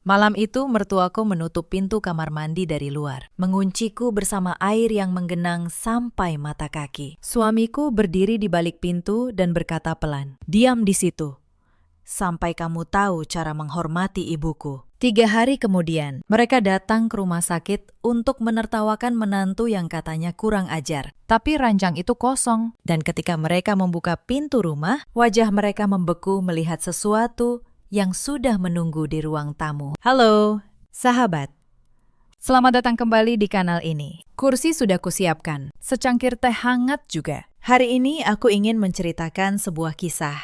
Malam itu mertuaku menutup pintu kamar mandi dari luar, mengunciku bersama air yang menggenang sampai mata kaki. Suamiku berdiri di balik pintu dan berkata pelan, "Diam di situ, sampai kamu tahu cara menghormati ibuku." 3 hari kemudian, mereka datang ke rumah sakit untuk menertawakan menantu yang katanya kurang ajar. Tapi ranjang itu kosong, dan ketika mereka membuka pintu rumah, wajah mereka membeku melihat sesuatu yang sudah menunggu di ruang tamu. Halo, sahabat. Selamat datang kembali di kanal ini. Kursi sudah kusiapkan, secangkir teh hangat juga. Hari ini aku ingin menceritakan sebuah kisah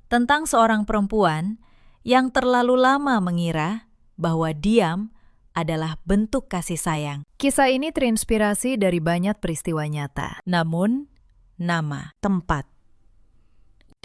tentang seorang perempuan yang terlalu lama mengira bahwa diam adalah bentuk kasih sayang. Kisah ini terinspirasi dari banyak peristiwa nyata. Namun, nama, tempat,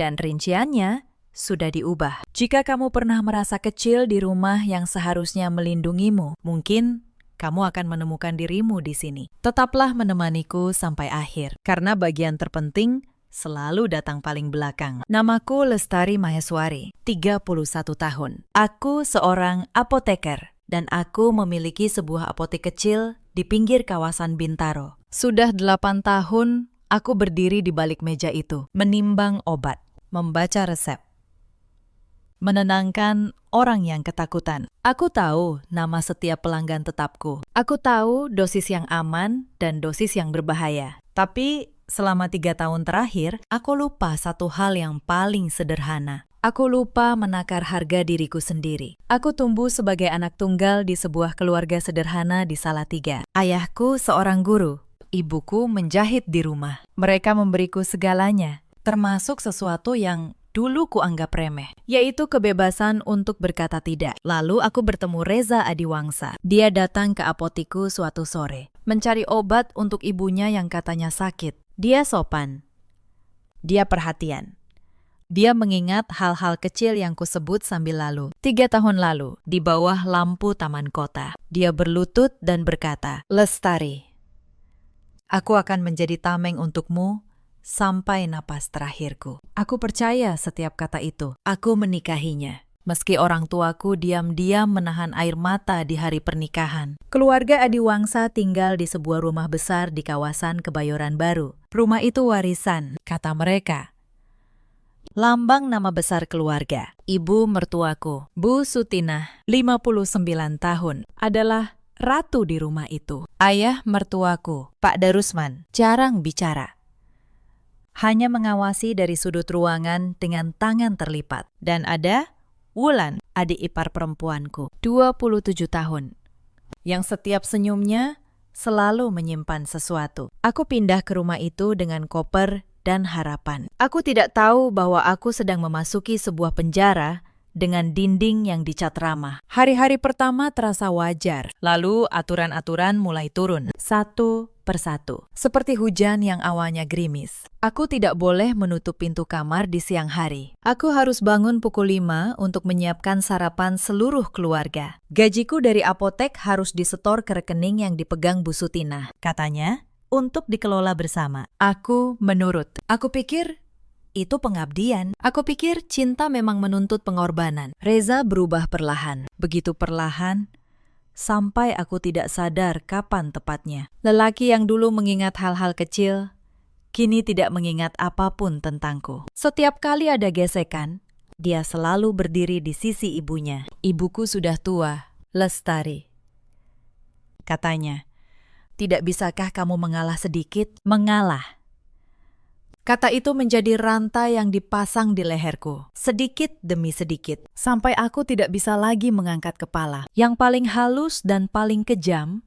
dan rinciannya sudah diubah. Jika kamu pernah merasa kecil di rumah yang seharusnya melindungimu, mungkin kamu akan menemukan dirimu di sini. Tetaplah menemaniku sampai akhir, karena bagian terpenting selalu datang paling belakang. Namaku Lestari Maheswari, 31 tahun. Aku seorang apoteker, dan aku memiliki sebuah apotek kecil di pinggir kawasan Bintaro. Sudah 8 tahun aku berdiri di balik meja itu, menimbang obat, membaca resep, menenangkan orang yang ketakutan. Aku tahu nama setiap pelanggan tetapku. Aku tahu dosis yang aman dan dosis yang berbahaya. Tapi selama 3 tahun terakhir, aku lupa satu hal yang paling sederhana. Aku lupa menakar harga diriku sendiri. Aku tumbuh sebagai anak tunggal di sebuah keluarga sederhana di Salatiga. Ayahku seorang guru, ibuku menjahit di rumah. Mereka memberiku segalanya, termasuk sesuatu yang dulu kuanggap remeh, yaitu kebebasan untuk berkata tidak. Lalu aku bertemu Reza Adiwangsa. Dia datang ke apotiku suatu sore, mencari obat untuk ibunya yang katanya sakit. Dia sopan. Dia perhatian. Dia mengingat hal-hal kecil yang kusebut sambil lalu. 3 tahun lalu, di bawah lampu taman kota, dia berlutut dan berkata, "Lestari, aku akan menjadi tameng untukmu sampai napas terakhirku." Aku percaya setiap kata itu. Aku menikahinya. Meski orang tuaku diam-diam menahan air mata di hari pernikahan. Keluarga Adiwangsa tinggal di sebuah rumah besar di kawasan Kebayoran Baru. Rumah itu warisan, kata mereka. Lambang nama besar keluarga. Ibu mertuaku, Bu Sutinah, 59 tahun, adalah ratu di rumah itu. Ayah mertuaku, Pak Darusman, jarang bicara. Hanya mengawasi dari sudut ruangan dengan tangan terlipat. Dan ada Wulan, adik ipar perempuanku, 27 tahun, yang setiap senyumnya selalu menyimpan sesuatu. Aku pindah ke rumah itu dengan koper dan harapan. Aku tidak tahu bahwa aku sedang memasuki sebuah penjara dengan dinding yang dicat ramah. Hari-hari pertama terasa wajar, lalu aturan-aturan mulai turun, satu persatu. Seperti hujan yang awalnya gerimis. Aku tidak boleh menutup pintu kamar di siang hari. Aku harus bangun pukul 5 untuk menyiapkan sarapan seluruh keluarga. Gajiku dari apotek harus disetor ke rekening yang dipegang Bu Sutinah. Katanya, untuk dikelola bersama. Aku menurut. Aku pikir itu pengabdian. Aku pikir cinta memang menuntut pengorbanan. Reza berubah perlahan. Begitu perlahan, sampai aku tidak sadar kapan tepatnya. Lelaki yang dulu mengingat hal-hal kecil, kini tidak mengingat apapun tentangku. Setiap kali ada gesekan, dia selalu berdiri di sisi ibunya. Ibuku sudah tua, Lestari. Katanya, "Tidak bisakah kamu mengalah sedikit?" Mengalah. Kata itu menjadi rantai yang dipasang di leherku, sedikit demi sedikit, sampai aku tidak bisa lagi mengangkat kepala. Yang paling halus dan paling kejam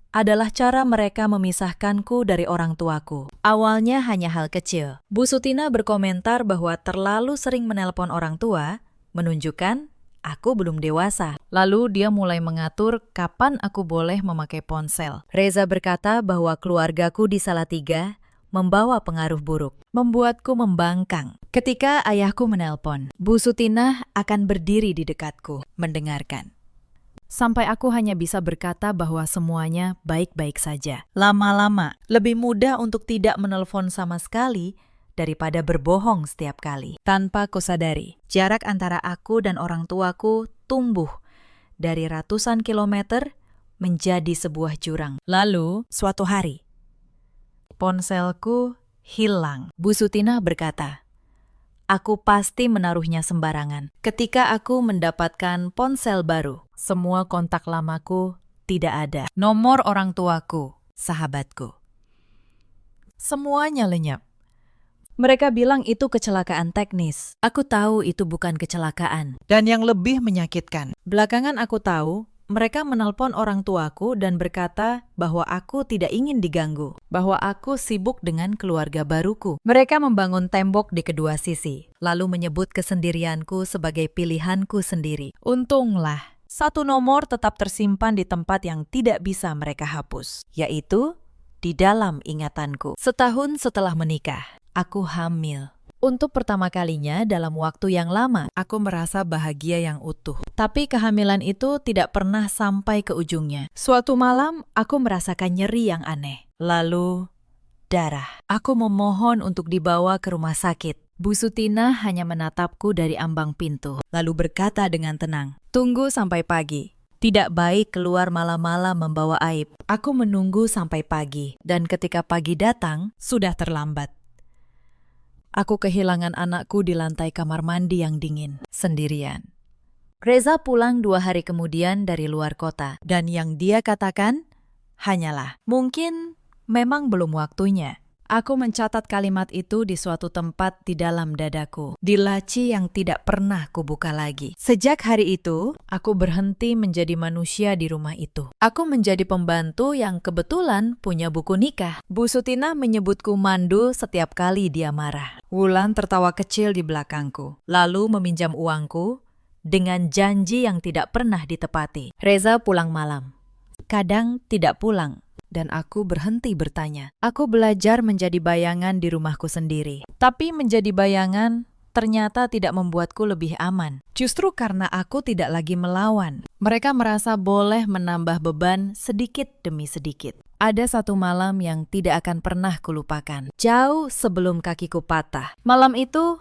adalah cara mereka memisahkanku dari orang tuaku. Awalnya hanya hal kecil. Bu Sutina berkomentar bahwa terlalu sering menelpon orang tua menunjukkan aku belum dewasa. Lalu dia mulai mengatur kapan aku boleh memakai ponsel. Reza berkata bahwa keluargaku di Salatiga membawa pengaruh buruk, membuatku membangkang. Ketika ayahku menelpon, Bu Sutinah akan berdiri di dekatku, mendengarkan. Sampai aku hanya bisa berkata bahwa semuanya baik-baik saja. Lama-lama, lebih mudah untuk tidak menelpon sama sekali daripada berbohong setiap kali. Tanpa kusadari, jarak antara aku dan orang tuaku tumbuh dari ratusan kilometer menjadi sebuah jurang. Lalu, suatu hari, ponselku hilang. Bu Sutina berkata, "Aku pasti menaruhnya sembarangan." Ketika aku mendapatkan ponsel baru, semua kontak lamaku tidak ada. Nomor orang tuaku, sahabatku, semuanya lenyap. Mereka bilang itu kecelakaan teknis. Aku tahu itu bukan kecelakaan. Dan yang lebih menyakitkan, belakangan aku tahu mereka menelpon orang tuaku dan berkata bahwa aku tidak ingin diganggu, bahwa aku sibuk dengan keluarga baruku. Mereka membangun tembok di kedua sisi, lalu menyebut kesendirianku sebagai pilihanku sendiri. Untunglah, satu nomor tetap tersimpan di tempat yang tidak bisa mereka hapus, yaitu di dalam ingatanku. Setahun setelah menikah, aku hamil. Untuk pertama kalinya dalam waktu yang lama, aku merasa bahagia yang utuh. Tapi kehamilan itu tidak pernah sampai ke ujungnya. Suatu malam, aku merasakan nyeri yang aneh. Lalu, darah. Aku memohon untuk dibawa ke rumah sakit. Bu Sutina hanya menatapku dari ambang pintu, lalu berkata dengan tenang, "Tunggu sampai pagi. Tidak baik keluar malam-malam membawa aib." Aku menunggu sampai pagi, dan ketika pagi datang, sudah terlambat. Aku kehilangan anakku di lantai kamar mandi yang dingin, sendirian. Reza pulang 2 hari kemudian dari luar kota, dan yang dia katakan hanyalah, "Mungkin memang belum waktunya." Aku mencatat kalimat itu di suatu tempat di dalam dadaku, di laci yang tidak pernah kubuka lagi. Sejak hari itu, aku berhenti menjadi manusia di rumah itu. Aku menjadi pembantu yang kebetulan punya buku nikah. Bu Sutina menyebutku mandu setiap kali dia marah. Wulan tertawa kecil di belakangku, lalu meminjam uangku dengan janji yang tidak pernah ditepati. Reza pulang malam. Kadang tidak pulang. Dan aku berhenti bertanya. Aku belajar menjadi bayangan di rumahku sendiri. Tapi menjadi bayangan ternyata tidak membuatku lebih aman. Justru karena aku tidak lagi melawan. Mereka merasa boleh menambah beban sedikit demi sedikit. Ada satu malam yang tidak akan pernah kulupakan. Jauh sebelum kakiku patah. Malam itu,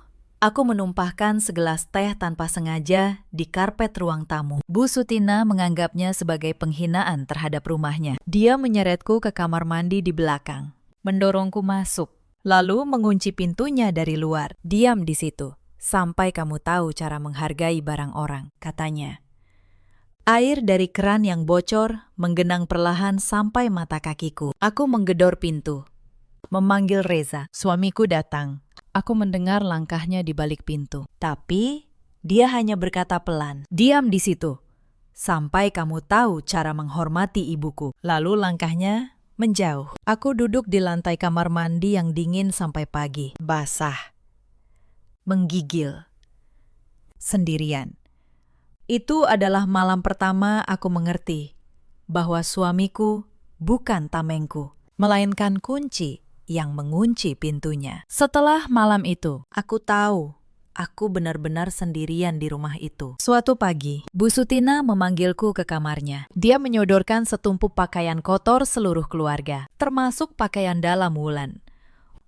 aku menumpahkan segelas teh tanpa sengaja di karpet ruang tamu. Bu Sutina menganggapnya sebagai penghinaan terhadap rumahnya. Dia menyeretku ke kamar mandi di belakang, mendorongku masuk, lalu mengunci pintunya dari luar. "Diam di situ, sampai kamu tahu cara menghargai barang orang," katanya. Air dari keran yang bocor menggenang perlahan sampai mata kakiku. Aku menggedor pintu, memanggil Reza. Suamiku datang. Aku mendengar langkahnya di balik pintu. Tapi, dia hanya berkata pelan, "Diam di situ, sampai kamu tahu cara menghormati ibuku." Lalu langkahnya menjauh. Aku duduk di lantai kamar mandi yang dingin sampai pagi. Basah. Menggigil. Sendirian. Itu adalah malam pertama aku mengerti bahwa suamiku bukan tamengku, melainkan kunci yang mengunci pintunya. Setelah malam itu, aku tahu aku benar-benar sendirian di rumah itu. Suatu pagi, Bu Sutina memanggilku ke kamarnya. Dia menyodorkan setumpuk pakaian kotor seluruh keluarga, termasuk pakaian dalam Wulan.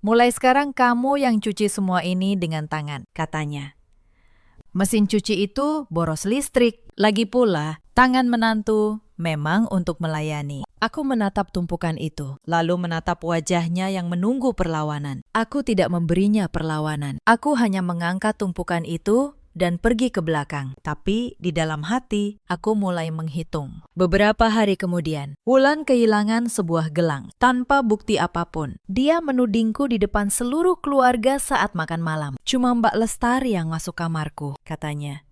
"Mulai sekarang kamu yang cuci semua ini dengan tangan," katanya. Mesin cuci itu boros listrik. Lagi pula, tangan menantu memang untuk melayani. Aku menatap tumpukan itu, lalu menatap wajahnya yang menunggu perlawanan. Aku tidak memberinya perlawanan. Aku hanya mengangkat tumpukan itu dan pergi ke belakang. Tapi di dalam hati, aku mulai menghitung. Beberapa hari kemudian, Wulan kehilangan sebuah gelang tanpa bukti apapun. Dia menudingku di depan seluruh keluarga saat makan malam. "Cuma Mbak Lestari yang masuk kamarku," katanya.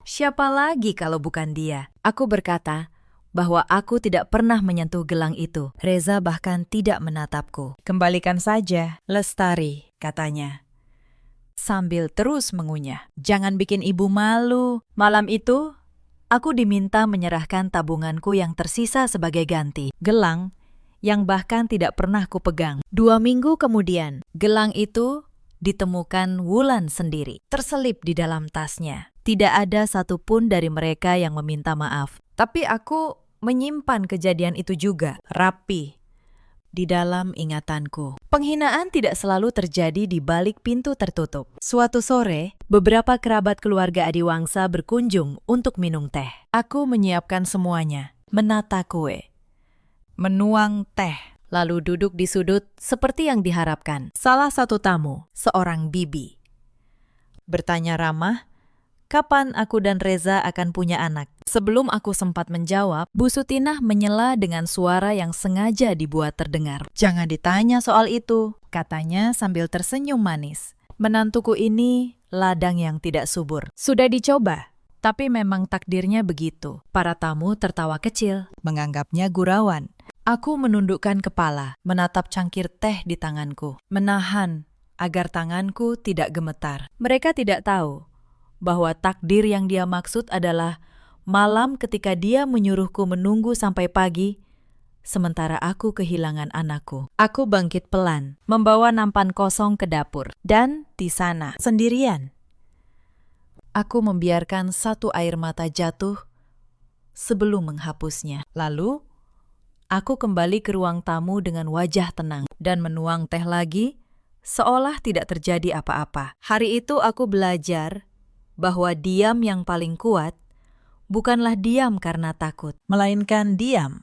"Siapa lagi kalau bukan dia?" Aku berkata bahwa aku tidak pernah menyentuh gelang itu. Reza bahkan tidak menatapku. "Kembalikan saja, Lestari," katanya, sambil terus mengunyah. "Jangan bikin ibu malu." Malam itu, aku diminta menyerahkan tabunganku yang tersisa sebagai ganti. Gelang yang bahkan tidak pernah kupegang. 2 minggu kemudian, gelang itu ditemukan Wulan sendiri, terselip di dalam tasnya. Tidak ada satupun dari mereka yang meminta maaf. Tapi aku menyimpan kejadian itu juga, rapi, di dalam ingatanku. Penghinaan tidak selalu terjadi di balik pintu tertutup. Suatu sore, beberapa kerabat keluarga Adiwangsa berkunjung untuk minum teh. Aku menyiapkan semuanya, menata kue, menuang teh, lalu duduk di sudut seperti yang diharapkan. Salah satu tamu, seorang bibi, bertanya ramah, kapan aku dan Reza akan punya anak? Sebelum aku sempat menjawab, Bu Sutinah menyela dengan suara yang sengaja dibuat terdengar. Jangan ditanya soal itu, katanya sambil tersenyum manis. Menantuku ini ladang yang tidak subur. Sudah dicoba, tapi memang takdirnya begitu. Para tamu tertawa kecil, menganggapnya gurauan. Aku menundukkan kepala, menatap cangkir teh di tanganku, menahan agar tanganku tidak gemetar. Mereka tidak tahu bahwa takdir yang dia maksud adalah malam ketika dia menyuruhku menunggu sampai pagi, sementara aku kehilangan anakku. Aku bangkit pelan, membawa nampan kosong ke dapur. Dan di sana, sendirian, aku membiarkan satu air mata jatuh sebelum menghapusnya. Lalu, aku kembali ke ruang tamu dengan wajah tenang dan menuang teh lagi, seolah tidak terjadi apa-apa. Hari itu aku belajar bahwa diam yang paling kuat bukanlah diam karena takut, melainkan diam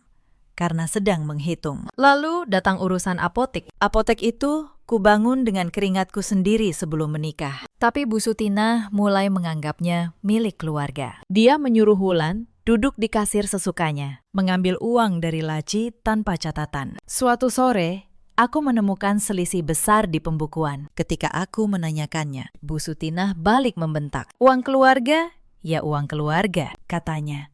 karena sedang menghitung. Lalu datang urusan apotek. Apotek itu kubangun dengan keringatku sendiri sebelum menikah. Tapi Bu Sutinah mulai menganggapnya milik keluarga. Dia menyuruh Wulan duduk di kasir sesukanya, mengambil uang dari laci tanpa catatan. Suatu sore, aku menemukan selisih besar di pembukuan. Ketika aku menanyakannya, Bu Sutinah balik membentak. Uang keluarga? Ya uang keluarga, katanya.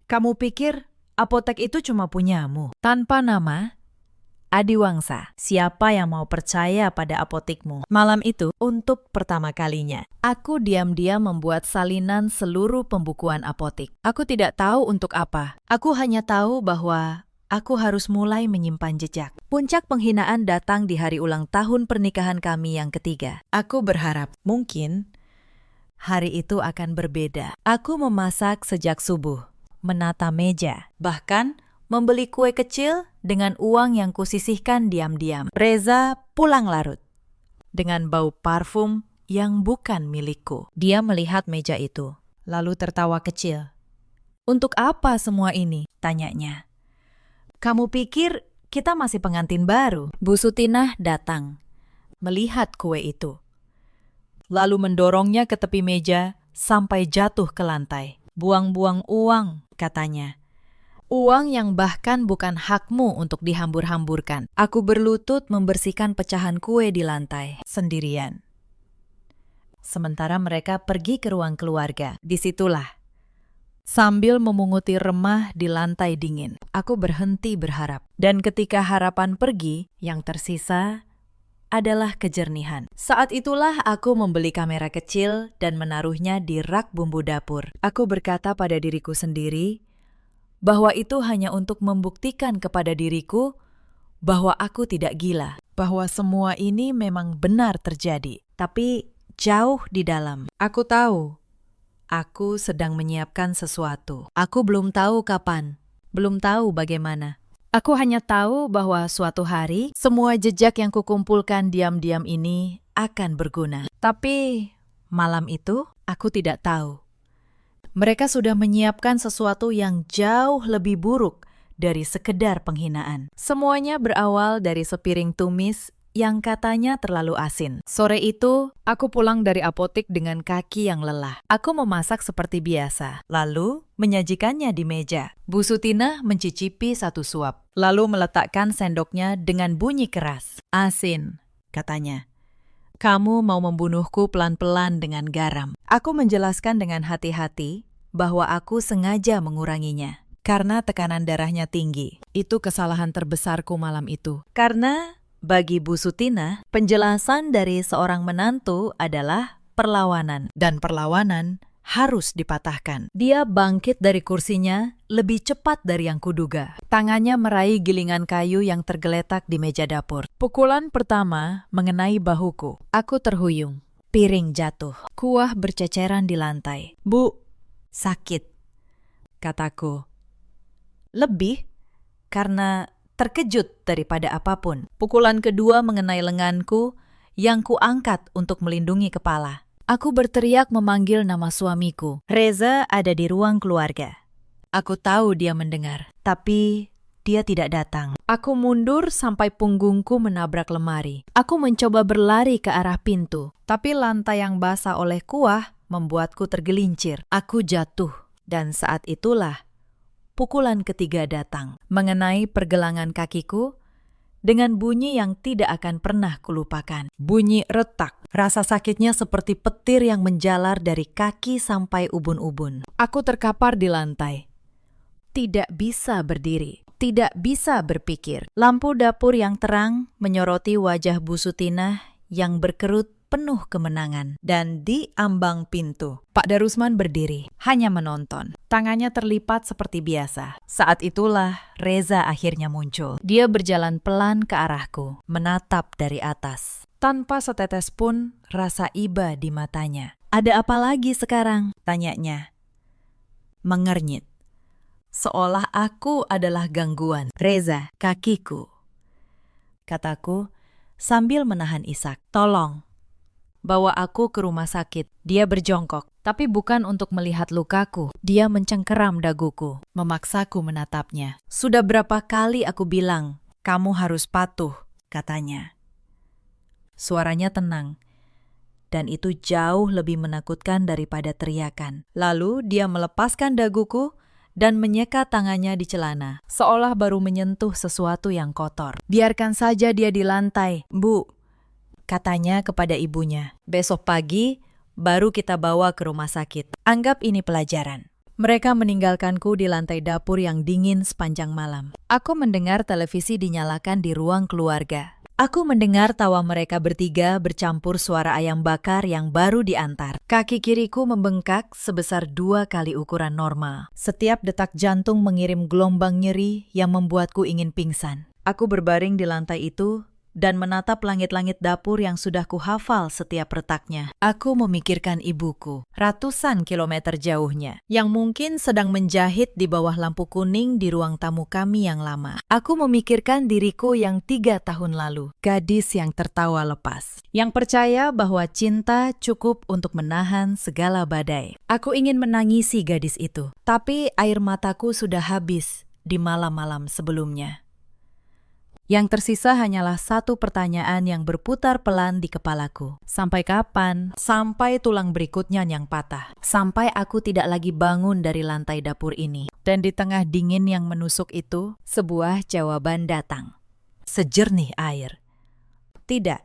Kamu pikir apotek itu cuma punyamu? Tanpa nama, Adiwangsa, siapa yang mau percaya pada apotekmu? Malam itu, untuk pertama kalinya, aku diam-diam membuat salinan seluruh pembukuan apotek. Aku tidak tahu untuk apa. Aku hanya tahu bahwa aku harus mulai menyimpan jejak. Puncak penghinaan datang di hari ulang tahun pernikahan kami yang ketiga. Aku berharap, mungkin hari itu akan berbeda. Aku memasak sejak subuh, menata meja, bahkan membeli kue kecil dengan uang yang kusisihkan diam-diam. Reza pulang larut dengan bau parfum yang bukan milikku. Dia melihat meja itu, lalu tertawa kecil. Untuk apa semua ini? Tanyanya. Kamu pikir kita masih pengantin baru? Bu Sutinah datang, melihat kue itu, lalu mendorongnya ke tepi meja sampai jatuh ke lantai. Buang-buang uang, katanya. Uang yang bahkan bukan hakmu untuk dihambur-hamburkan. Aku berlutut membersihkan pecahan kue di lantai, sendirian. Sementara mereka pergi ke ruang keluarga. Disitulah, sambil memunguti remah di lantai dingin, aku berhenti berharap. Dan ketika harapan pergi, yang tersisa adalah kejernihan. Saat itulah aku membeli kamera kecil dan menaruhnya di rak bumbu dapur. Aku berkata pada diriku sendiri bahwa itu hanya untuk membuktikan kepada diriku bahwa aku tidak gila, bahwa semua ini memang benar terjadi. Tapi jauh di dalam, aku tahu aku sedang menyiapkan sesuatu. Aku belum tahu kapan, belum tahu bagaimana. Aku hanya tahu bahwa suatu hari, semua jejak yang kukumpulkan diam-diam ini akan berguna. Tapi malam itu, aku tidak tahu. Mereka sudah menyiapkan sesuatu yang jauh lebih buruk dari sekedar penghinaan. Semuanya berawal dari sepiring tumis yang katanya terlalu asin. Sore itu, aku pulang dari apotek dengan kaki yang lelah. Aku memasak seperti biasa, lalu menyajikannya di meja. Bu Sutinah mencicipi satu suap, lalu meletakkan sendoknya dengan bunyi keras. Asin, katanya. Kamu mau membunuhku pelan-pelan dengan garam. Aku menjelaskan dengan hati-hati bahwa aku sengaja menguranginya, karena tekanan darahnya tinggi. Itu kesalahan terbesarku malam itu. Karena bagi Bu Sutinah, penjelasan dari seorang menantu adalah perlawanan. Dan perlawanan harus dipatahkan. Dia bangkit dari kursinya lebih cepat dari yang kuduga. Tangannya meraih gilingan kayu yang tergeletak di meja dapur. Pukulan pertama mengenai bahuku. Aku terhuyung. Piring jatuh. Kuah berceceran di lantai. Bu, sakit, kataku. Lebih karena terkejut daripada apapun. Pukulan kedua mengenai lenganku yang kuangkat untuk melindungi kepala. Aku berteriak memanggil nama suamiku. Reza ada di ruang keluarga. Aku tahu dia mendengar, tapi dia tidak datang. Aku mundur sampai punggungku menabrak lemari. Aku mencoba berlari ke arah pintu, tapi lantai yang basah oleh kuah membuatku tergelincir. Aku jatuh, dan saat itulah pukulan ketiga datang, mengenai pergelangan kakiku dengan bunyi yang tidak akan pernah kulupakan. Bunyi retak. Rasa sakitnya seperti petir yang menjalar dari kaki sampai ubun-ubun. Aku terkapar di lantai. Tidak bisa berdiri. Tidak bisa berpikir. Lampu dapur yang terang menyoroti wajah Bu Sutinah yang berkerut penuh kemenangan. Dan di ambang pintu, Pak Darusman berdiri, hanya menonton. Tangannya terlipat seperti biasa. Saat itulah Reza akhirnya muncul. Dia berjalan pelan ke arahku, menatap dari atas. Tanpa setetes pun rasa iba di matanya. Ada apa lagi sekarang? Tanyanya. Mengernyit. Seolah aku adalah gangguan. Reza, kakiku. Kataku sambil menahan isak. Tolong, bawa aku ke rumah sakit. Dia berjongkok, tapi bukan untuk melihat lukaku. Dia mencengkeram daguku, memaksaku menatapnya. Sudah berapa kali aku bilang, kamu harus patuh, katanya. Suaranya tenang, dan itu jauh lebih menakutkan daripada teriakan. Lalu dia melepaskan daguku dan menyeka tangannya di celana, seolah baru menyentuh sesuatu yang kotor. Biarkan saja dia di lantai, Bu, katanya kepada ibunya. Besok pagi baru kita bawa ke rumah sakit. Anggap ini pelajaran. Mereka meninggalkanku di lantai dapur yang dingin sepanjang malam. Aku mendengar televisi dinyalakan di ruang keluarga. Aku mendengar tawa mereka bertiga bercampur suara ayam bakar yang baru diantar. Kaki kiriku membengkak sebesar 2 kali ukuran normal. Setiap detak jantung mengirim gelombang nyeri yang membuatku ingin pingsan. Aku berbaring di lantai itu dan menatap langit-langit dapur yang sudah kuhafal setiap retaknya. Aku memikirkan ibuku, ratusan kilometer jauhnya, yang mungkin sedang menjahit di bawah lampu kuning di ruang tamu kami yang lama. Aku memikirkan diriku yang 3 tahun lalu, gadis yang tertawa lepas, yang percaya bahwa cinta cukup untuk menahan segala badai. Aku ingin menangisi gadis itu, tapi air mataku sudah habis di malam-malam sebelumnya. Yang tersisa hanyalah satu pertanyaan yang berputar pelan di kepalaku. Sampai kapan? Sampai tulang berikutnya yang patah. Sampai aku tidak lagi bangun dari lantai dapur ini. Dan di tengah dingin yang menusuk itu, sebuah jawaban datang. Sejernih air. Tidak.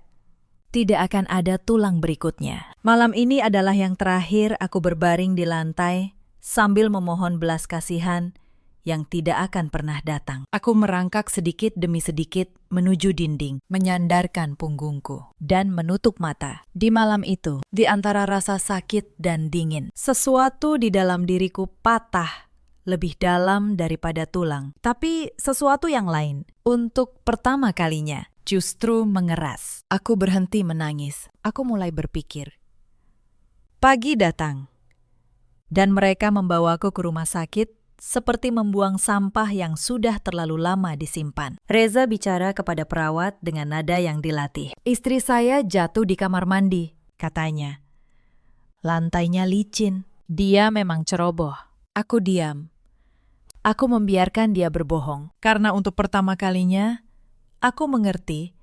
Tidak akan ada tulang berikutnya. Malam ini adalah yang terakhir aku berbaring di lantai sambil memohon belas kasihan yang tidak akan pernah datang. Aku merangkak sedikit demi sedikit menuju dinding, menyandarkan punggungku, dan menutup mata. Di malam itu, di antara rasa sakit dan dingin, sesuatu di dalam diriku patah lebih dalam daripada tulang. Tapi sesuatu yang lain, untuk pertama kalinya, justru mengeras. Aku berhenti menangis. Aku mulai berpikir. Pagi datang, dan mereka membawaku ke rumah sakit seperti membuang sampah yang sudah terlalu lama disimpan. Reza bicara kepada perawat dengan nada yang dilatih. Istri saya jatuh di kamar mandi, katanya. Lantainya licin. Dia memang ceroboh. Aku diam. Aku membiarkan dia berbohong. Karena untuk pertama kalinya, aku mengerti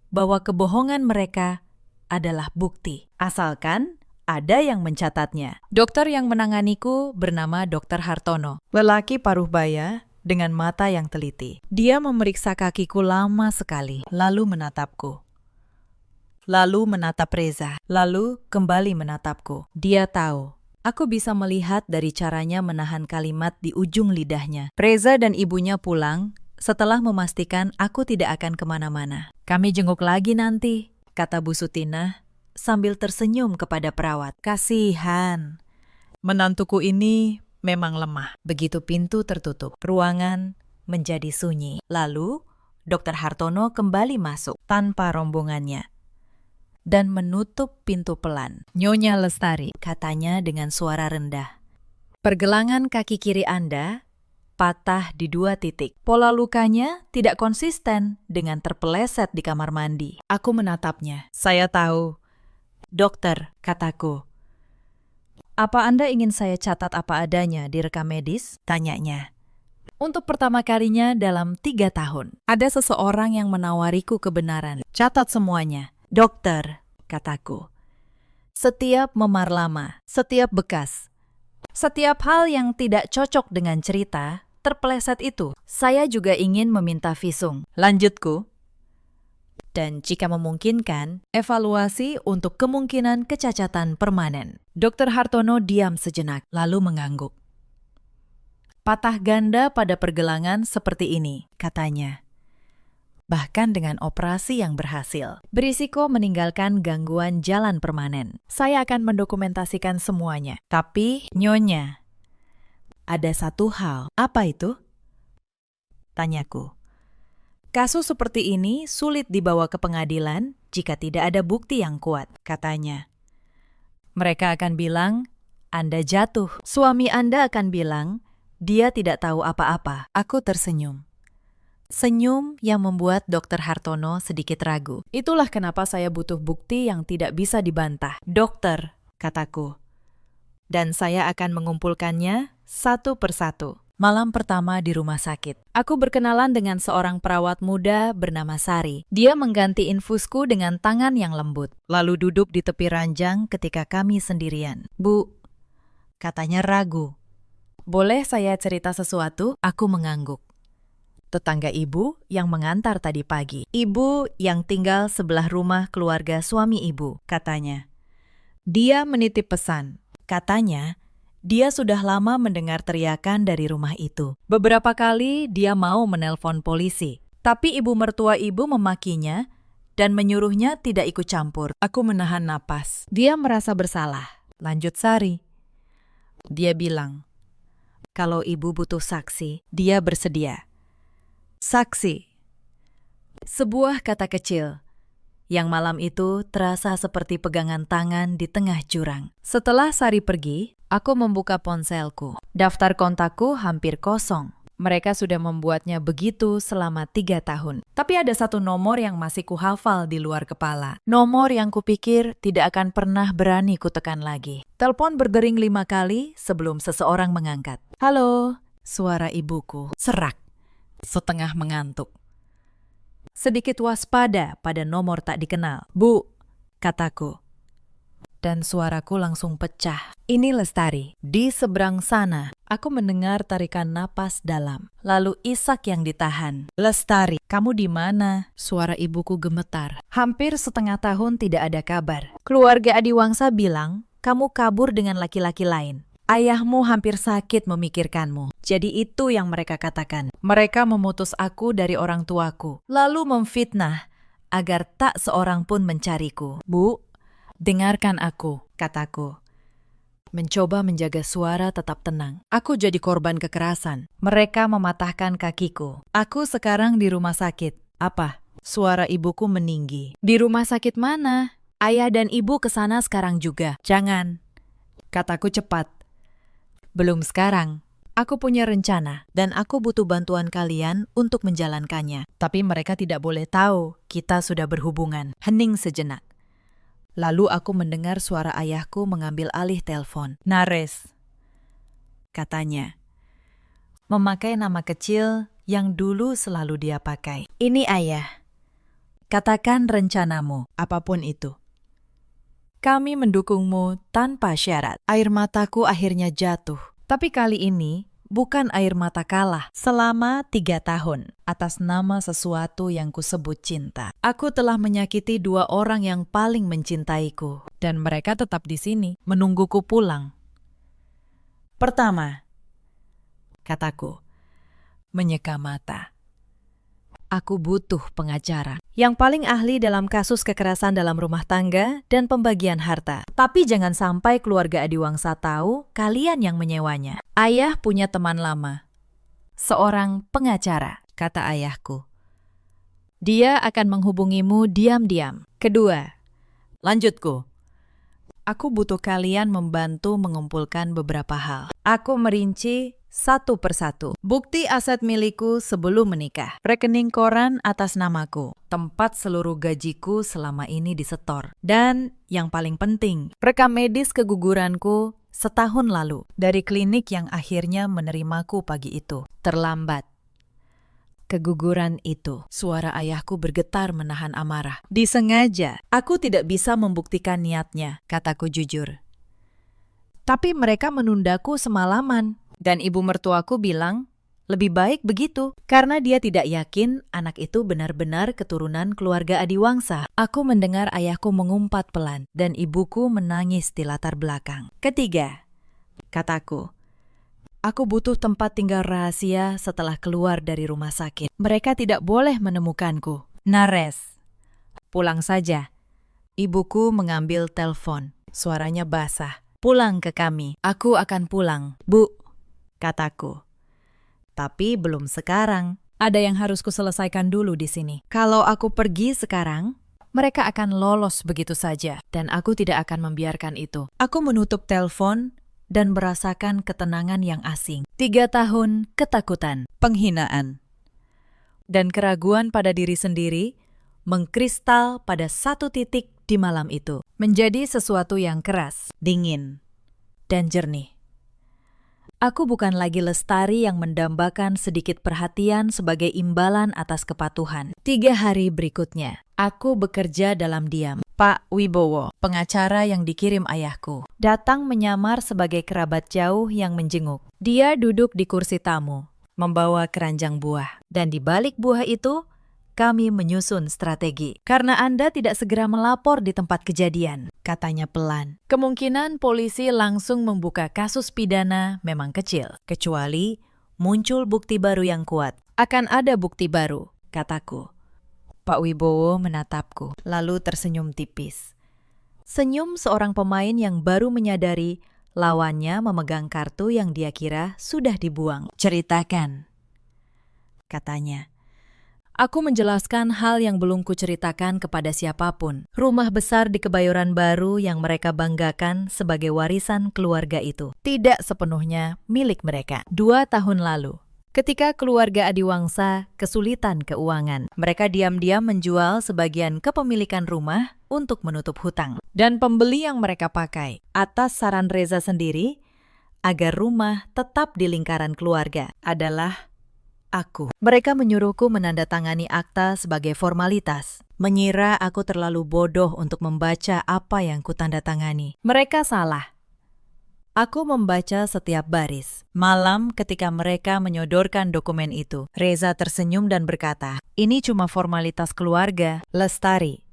bahwa kebohongan mereka adalah bukti. Asalkan ada yang mencatatnya. Dokter yang menanganiku bernama Dr. Hartono, lelaki paruh baya dengan mata yang teliti. Dia memeriksa kakiku lama sekali, lalu menatapku. Lalu menatap Reza, lalu kembali menatapku. Dia tahu, aku bisa melihat dari caranya menahan kalimat di ujung lidahnya. Reza dan ibunya pulang setelah memastikan aku tidak akan kemana-mana. Kami jenguk lagi nanti, kata Bu Sutinah sambil tersenyum kepada perawat. Kasihan. Menantuku ini memang lemah. Begitu pintu tertutup, ruangan menjadi sunyi. Lalu, Dr. Hartono kembali masuk tanpa rombongannya dan menutup pintu pelan. Nyonya Lestari, katanya dengan suara rendah. Pergelangan kaki kiri Anda patah di 2 titik. Pola lukanya tidak konsisten dengan terpeleset di kamar mandi. Aku menatapnya. Saya tahu. Dokter, kataku. Apa Anda ingin saya catat apa adanya di rekam medis? Tanyanya. Untuk pertama kalinya dalam 3 tahun, ada seseorang yang menawariku kebenaran. Catat semuanya. Dokter, kataku. Setiap memar lama, setiap bekas, setiap hal yang tidak cocok dengan cerita, terpeleset itu. Saya juga ingin meminta visum. Lanjutku. Dan jika memungkinkan, evaluasi untuk kemungkinan kecacatan permanen. Dr. Hartono diam sejenak, lalu mengangguk. Patah ganda pada pergelangan seperti ini, katanya. Bahkan dengan operasi yang berhasil, berisiko meninggalkan gangguan jalan permanen. Saya akan mendokumentasikan semuanya. Tapi, Nyonya, ada satu hal. Apa itu? Tanyaku. Kasus seperti ini sulit dibawa ke pengadilan jika tidak ada bukti yang kuat, katanya. Mereka akan bilang, Anda jatuh. Suami Anda akan bilang, dia tidak tahu apa-apa. Aku tersenyum. Senyum yang membuat Dr. Hartono sedikit ragu. Itulah kenapa saya butuh bukti yang tidak bisa dibantah. Dokter, kataku. Dan saya akan mengumpulkannya satu persatu. Malam pertama di rumah sakit. Aku berkenalan dengan seorang perawat muda bernama Sari. Dia mengganti infusku dengan tangan yang lembut. Lalu duduk di tepi ranjang ketika kami sendirian. Bu, katanya ragu. Boleh saya cerita sesuatu? Aku mengangguk. Tetangga ibu yang mengantar tadi pagi. Ibu yang tinggal sebelah rumah keluarga suami ibu, katanya. Dia menitip pesan. Katanya, dia sudah lama mendengar teriakan dari rumah itu. Beberapa kali dia mau menelpon polisi, tapi ibu mertua ibu memakinya dan menyuruhnya tidak ikut campur. Aku menahan napas. Dia merasa bersalah. Lanjut Sari. Dia bilang, kalau ibu butuh saksi, dia bersedia. Saksi. Sebuah kata kecil yang malam itu terasa seperti pegangan tangan di tengah jurang. Setelah Sari pergi, aku membuka ponselku. Daftar kontakku hampir kosong. Mereka sudah membuatnya begitu selama 3 tahun. Tapi ada satu nomor yang masih kuhafal di luar kepala. Nomor yang kupikir tidak akan pernah berani kutekan lagi. Telepon berdering 5 kali sebelum seseorang mengangkat. Halo, suara ibuku. Serak. Setengah mengantuk. Sedikit waspada pada nomor tak dikenal. Bu, kataku. Dan suaraku langsung pecah. Ini Lestari. Di seberang sana, aku mendengar tarikan napas dalam. Lalu isak yang ditahan. Lestari, kamu di mana? Suara ibuku gemetar. Hampir setengah tahun tidak ada kabar. Keluarga Adiwangsa bilang, kamu kabur dengan laki-laki lain. Ayahmu hampir sakit memikirkanmu. Jadi itu yang mereka katakan. Mereka memutus aku dari orang tuaku. Lalu memfitnah agar tak seorang pun mencariku. Bu, dengarkan aku, kataku. Mencoba menjaga suara tetap tenang. Aku jadi korban kekerasan. Mereka mematahkan kakiku. Aku sekarang di rumah sakit. Apa? Suara ibuku meninggi. Di rumah sakit mana? Ayah dan ibu kesana sekarang juga. Jangan, kataku cepat. Belum sekarang. Aku punya rencana dan aku butuh bantuan kalian untuk menjalankannya. Tapi mereka tidak boleh tahu kita sudah berhubungan. Hening sejenak. Lalu aku mendengar suara ayahku mengambil alih telepon. Nares, katanya. Memakai nama kecil yang dulu selalu dia pakai. Ini ayah. Katakan rencanamu, apapun itu. Kami mendukungmu tanpa syarat. Air mataku akhirnya jatuh. Tapi kali ini bukan air mata kalah. Selama 3 tahun, atas nama sesuatu yang kusebut cinta. Aku telah menyakiti 2 orang yang paling mencintaiku. Dan mereka tetap di sini, menungguku pulang. Pertama, kataku, menyeka mata. Aku butuh pengacara yang paling ahli dalam kasus kekerasan dalam rumah tangga dan pembagian harta. Tapi jangan sampai keluarga Adiwangsa tahu kalian yang menyewanya. Ayah punya teman lama, seorang pengacara, kata ayahku. Dia akan menghubungimu diam-diam. Kedua, lanjutku. Aku butuh kalian membantu mengumpulkan beberapa hal. Aku merinci satu persatu. Bukti aset milikku sebelum menikah. Rekening koran atas namaku. Tempat seluruh gajiku selama ini disetor. Dan yang paling penting, rekam medis keguguranku setahun lalu. Dari klinik yang akhirnya menerimaku pagi itu. Terlambat. Keguguran itu. Suara ayahku bergetar menahan amarah. Disengaja. Aku tidak bisa membuktikan niatnya, kataku jujur. Tapi mereka menundaku semalaman. Dan ibu mertuaku bilang, lebih baik begitu. Karena dia tidak yakin anak itu benar-benar keturunan keluarga Adiwangsa. Aku mendengar ayahku mengumpat pelan dan ibuku menangis di latar belakang. Ketiga, kataku, aku butuh tempat tinggal rahasia setelah keluar dari rumah sakit. Mereka tidak boleh menemukanku. Nares, pulang saja. Ibuku mengambil telepon. Suaranya basah. Pulang ke kami. Aku akan pulang, Bu, kataku. Tapi belum sekarang. Ada yang harus kuselesaikan dulu di sini. Kalau aku pergi sekarang, mereka akan lolos begitu saja. Dan aku tidak akan membiarkan itu. Aku menutup telepon dan merasakan ketenangan yang asing. 3 tahun ketakutan, penghinaan, dan keraguan pada diri sendiri mengkristal pada satu titik di malam itu. Menjadi sesuatu yang keras, dingin, dan jernih. Aku bukan lagi Lestari yang mendambakan sedikit perhatian sebagai imbalan atas kepatuhan. 3 hari berikutnya, aku bekerja dalam diam. Pak Wibowo, pengacara yang dikirim ayahku, datang menyamar sebagai kerabat jauh yang menjenguk. Dia duduk di kursi tamu, membawa keranjang buah. Dan di balik buah itu, kami menyusun strategi. Karena Anda tidak segera melapor di tempat kejadian, katanya pelan. Kemungkinan polisi langsung membuka kasus pidana memang kecil. Kecuali muncul bukti baru yang kuat. Akan ada bukti baru, kataku. Pak Wibowo menatapku, lalu tersenyum tipis. Senyum seorang pemain yang baru menyadari lawannya memegang kartu yang dia kira sudah dibuang. Ceritakan, katanya. Aku menjelaskan hal yang belum kuceritakan kepada siapapun. Rumah besar di Kebayoran Baru yang mereka banggakan sebagai warisan keluarga itu tidak sepenuhnya milik mereka. 2 tahun lalu, ketika keluarga Adiwangsa kesulitan keuangan, mereka diam-diam menjual sebagian kepemilikan rumah untuk menutup hutang. Dan pembeli yang mereka pakai, atas saran Reza sendiri, agar rumah tetap di lingkaran keluarga, adalah aku. Mereka menyuruhku menandatangani akta sebagai formalitas. Mengira aku terlalu bodoh untuk membaca apa yang kutandatangani. Mereka salah. Aku membaca setiap baris. Malam ketika mereka menyodorkan dokumen itu, Reza tersenyum dan berkata, "Ini cuma formalitas keluarga, Lestari.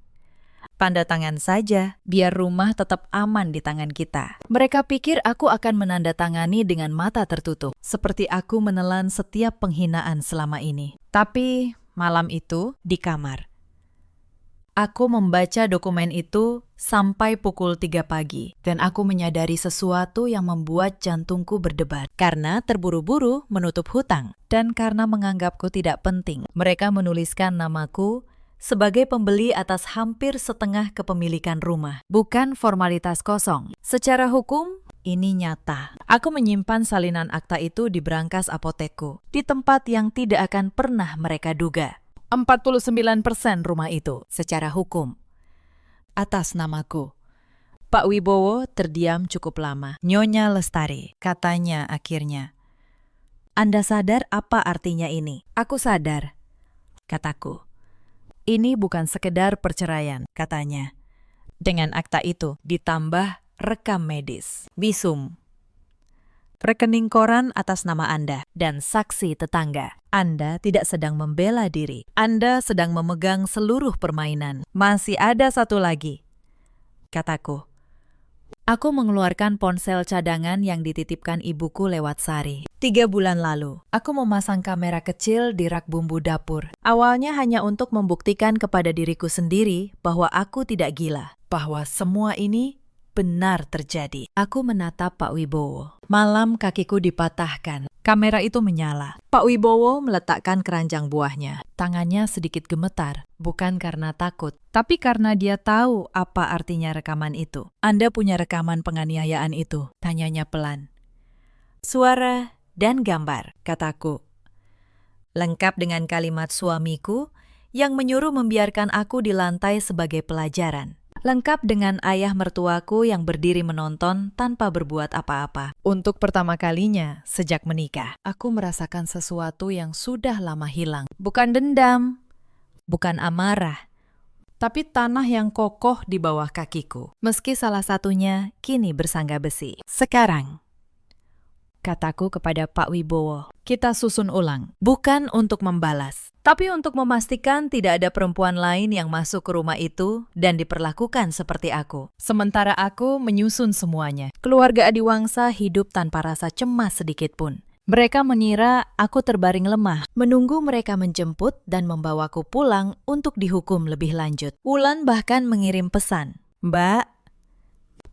Tanda tangan saja, biar rumah tetap aman di tangan kita." Mereka pikir aku akan menandatangani dengan mata tertutup, seperti aku menelan setiap penghinaan selama ini. Tapi malam itu di kamar, aku membaca dokumen itu sampai pukul 3 pagi, dan aku menyadari sesuatu yang membuat jantungku berdebar. Karena terburu-buru menutup hutang, dan karena menganggapku tidak penting, mereka menuliskan namaku sebagai pembeli atas hampir setengah kepemilikan rumah. Bukan formalitas kosong. Secara hukum, ini nyata. Aku menyimpan salinan akta itu di brankas apotekku, di tempat yang tidak akan pernah mereka duga. 49% rumah itu, secara hukum, atas namaku. Pak Wibowo terdiam cukup lama. "Nyonya Lestari," katanya akhirnya. "Anda sadar apa artinya ini?" "Aku sadar," kataku. "Ini bukan sekedar perceraian," katanya. "Dengan akta itu ditambah rekam medis, visum, rekening koran atas nama Anda, dan saksi tetangga. Anda tidak sedang membela diri. Anda sedang memegang seluruh permainan. Masih ada satu lagi," kataku. Aku mengeluarkan ponsel cadangan yang dititipkan ibuku lewat Sari. 3 bulan lalu, aku memasang kamera kecil di rak bumbu dapur. Awalnya hanya untuk membuktikan kepada diriku sendiri bahwa aku tidak gila. Bahwa semua ini benar terjadi. Aku menatap Pak Wibowo. Malam kakiku dipatahkan. Kamera itu menyala. Pak Wibowo meletakkan keranjang buahnya. Tangannya sedikit gemetar, bukan karena takut, tapi karena dia tahu apa artinya rekaman itu. Anda punya rekaman penganiayaan itu? Tanyanya pelan. Suara dan gambar, kataku. Lengkap dengan kalimat suamiku yang menyuruh membiarkan aku di lantai sebagai pelajaran. Lengkap dengan ayah mertuaku yang berdiri menonton tanpa berbuat apa-apa. Untuk pertama kalinya sejak menikah, aku merasakan sesuatu yang sudah lama hilang. Bukan dendam, bukan amarah, tapi tanah yang kokoh di bawah kakiku. Meski salah satunya kini bersangga besi. Sekarang, kataku kepada Pak Wibowo, kita susun ulang. Bukan untuk membalas, tapi untuk memastikan tidak ada perempuan lain yang masuk ke rumah itu dan diperlakukan seperti aku. Sementara aku menyusun semuanya. Keluarga Adiwangsa hidup tanpa rasa cemas sedikit pun. Mereka mengira aku terbaring lemah, menunggu mereka menjemput dan membawaku pulang untuk dihukum lebih lanjut. Wulan bahkan mengirim pesan, "Mbak,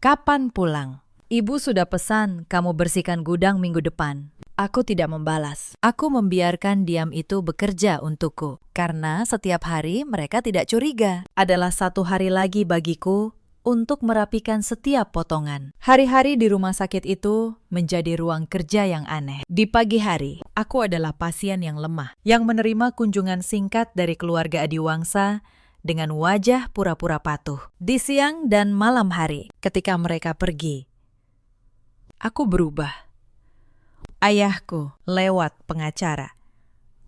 kapan pulang? Ibu sudah pesan kamu bersihkan gudang minggu depan." Aku tidak membalas. Aku membiarkan diam itu bekerja untukku. Karena setiap hari mereka tidak curiga. Adalah satu hari lagi bagiku untuk merapikan setiap potongan. Hari-hari di rumah sakit itu menjadi ruang kerja yang aneh. Di pagi hari, aku adalah pasien yang lemah, yang menerima kunjungan singkat dari keluarga Adiwangsa dengan wajah pura-pura patuh. Di siang dan malam hari, ketika mereka pergi, aku berubah. Ayahku, lewat pengacara,